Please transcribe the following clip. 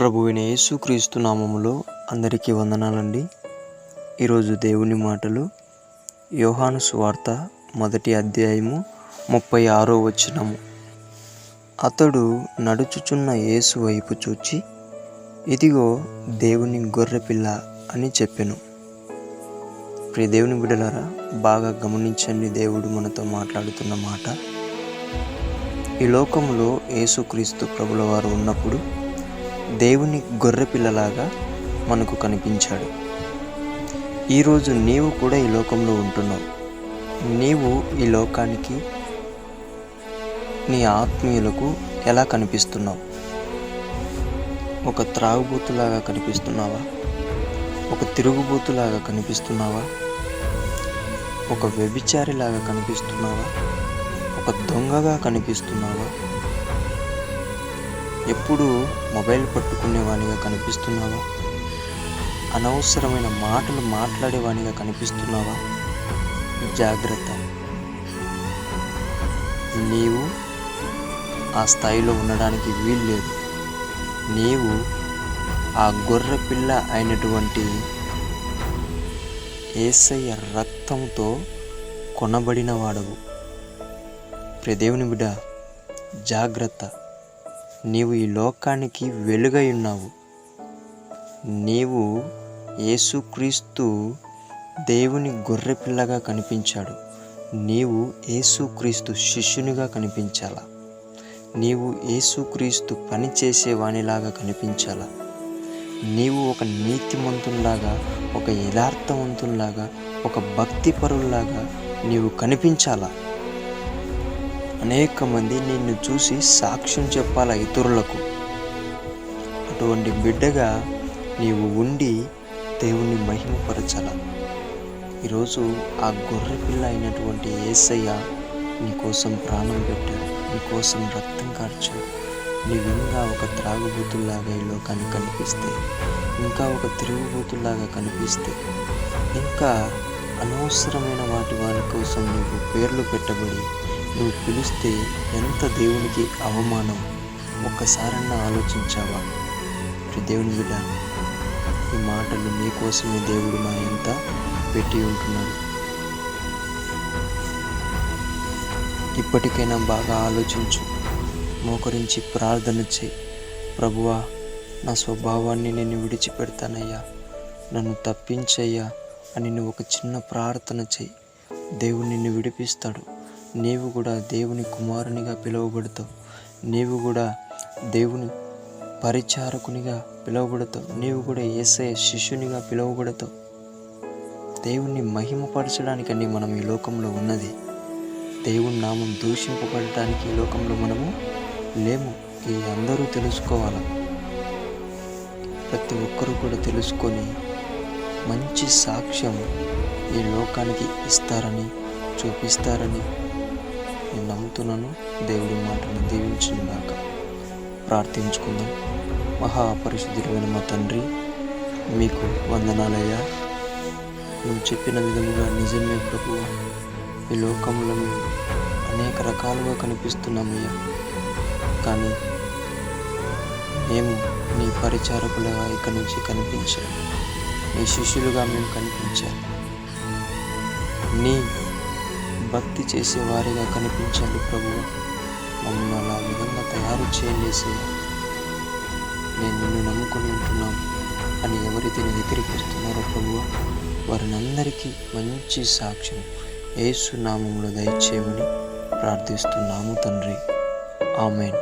ప్రభువైన యేసుక్రీస్తు నామములో అందరికీ వందనాలండి. ఈరోజు దేవుని మాటలు యోహాను సువార్త 1వ అధ్యాయము 36వ వచనము. అతడు నడుచుచున్న యేసు వైపు చూచి, ఇదిగో దేవుని గొర్రెపిల్ల అని చెప్పెను. ప్రియ దేవుని బిడ్డలారా, బాగా గమనించండి. దేవుడు మనతో మాట్లాడుతున్న మాట. ఈ లోకంలో యేసుక్రీస్తు ప్రభుల వారు ఉన్నప్పుడు దేవుని గొర్రెపిల్లలాగా మనకు కనిపించాడు. ఈరోజు నీవు కూడా ఈ లోకంలో ఉంటున్నావు. నీవు ఈ లోకానికి, నీ ఆత్మీయులకు ఎలా కనిపిస్తున్నావు? ఒక త్రాగుబోతులాగా కనిపిస్తున్నావా? ఒక తిరుగుబోతులాగా కనిపిస్తున్నావా? ఒక వ్యభిచారిలాగా కనిపిస్తున్నావా? ఒక దొంగగా కనిపిస్తున్నావా? ఎప్పుడు మొబైల్ పట్టుకునేవానిగా కనిపిస్తున్నావా? అనవసరమైన మాటలు మాట్లాడేవానిగా కనిపిస్తున్నావా? జాగ్రత్త. నీవు ఆ స్థాయిలో ఉండడానికి వీల్లేదు. నీవు ఆ గొర్రె పిల్ల అయినటువంటి యేసయ్య రక్తంతో కొనబడిన వాడవు. ప్రియ దేవుని బిడ్డ, జాగ్రత్త. నీవు ఈ లోకానికి వెలుగై ఉన్నావు. నీవు యేసుక్రీస్తు దేవుని గొర్రెపిల్లగా కనిపించాడు. నీవు యేసుక్రీస్తు శిష్యునిగా కనిపించాలా? నీవు యేసుక్రీస్తు పని చేసేవానిలాగా కనిపించాలా? నీవు ఒక నీతిమంతునిలాగా, ఒక యథార్థవంతునిలాగా, ఒక భక్తిపరుల్లాగా నీవు కనిపించాలా? అనేక మంది నిన్ను చూసి సాక్ష్యం చెప్పాలా ఇతరులకు. అటువంటి బిడ్డగా నీవు ఉండి దేవుని మహిమపరచాల. ఈరోజు ఆ గొర్రె పిల్ల అయినటువంటి యేసయ్య నీకోసం ప్రాణం పెట్టాడు, నీకోసం రక్తం కార్చాడు. నీవు ఇంకా ఒక త్రాగుబోతుల్లాగా ఈ లోకానికి కనిపిస్తే, ఇంకా ఒక తిరుగుబోతుల్లాగా కనిపిస్తే, ఇంకా అనవసరమైన వాటి కోసం నీవు పేర్లు పెట్టబడి నువ్వు పిలిస్తే ఎంత దేవునికి అవమానం. ఒక్కసారన్నా ఆలోచించావా? దేవుని బిడ్డ, ఈ మాటలు నీకోసమే దేవుడు నా ఎంత పెట్టి ఉంటున్నాడు. ఇప్పటికైనా బాగా ఆలోచించు. మోకరించి ప్రార్థన చేయి. ప్రభువా, నా స్వభావాన్ని నేను విడిచిపెడతానయ్యా, నన్ను తప్పించయ్యా అని నువ్వు ఒక చిన్న ప్రార్థన చేయి. దేవుడు నిన్ను విడిపిస్తాడు. నీవు కూడా దేవుని కుమారునిగా పిలువబడతావు. నీవు కూడా దేవుని పరిచారకునిగా పిలువబడతావు. నీవు కూడా యేసయ్య శిష్యునిగా పిలువబడతావు. దేవుణ్ణి మహిమపరచడానికండి మనం ఈ లోకంలో ఉన్నది. దేవుని నామం దూషింపబడటానికి ఈ లోకంలో మనము లేము. ఇది అందరూ తెలుసుకోవాలి. ప్రతి ఒక్కరూ కూడా తెలుసుకొని మంచి సాక్ష్యం ఈ లోకానికి ఇస్తారని, చూపిస్తారని నేను నమ్ముతున్నాను. దేవుడి మాటను దీవించుగాక. ప్రార్థించుకుందాం. మహాపరిశుద్ధుడైన మా తండ్రి, మీకు వందనాలయ్యా. నువ్వు చెప్పిన విధముగా నిజమే ప్రభువా, ఈ లోకంలో మేము అనేక రకాలుగా కనిపిస్తున్నామయ్యా. కానీ మేము నీ పరిచారకులుగా ఇక్కడి నుంచి కనిపించాలి. నీ శిష్యులుగా మేము కనిపించాలి. నీ భక్తి చేసే వారిగా కనిపించాలి ప్రభువా. మమ్మల్ని అలా విధంగా తయారు చేయండి. నేను నిన్ను నమ్ముకొని ఉంటున్నాను అని ఎవరైతే నీ దగ్గరికి వస్తున్నారో ప్రభువా, వారిని అందరికీ మంచి సాక్ష్యం యేసు నామములో దయచేయమని ప్రార్థిస్తున్నాము తండ్రి. ఆమేన్.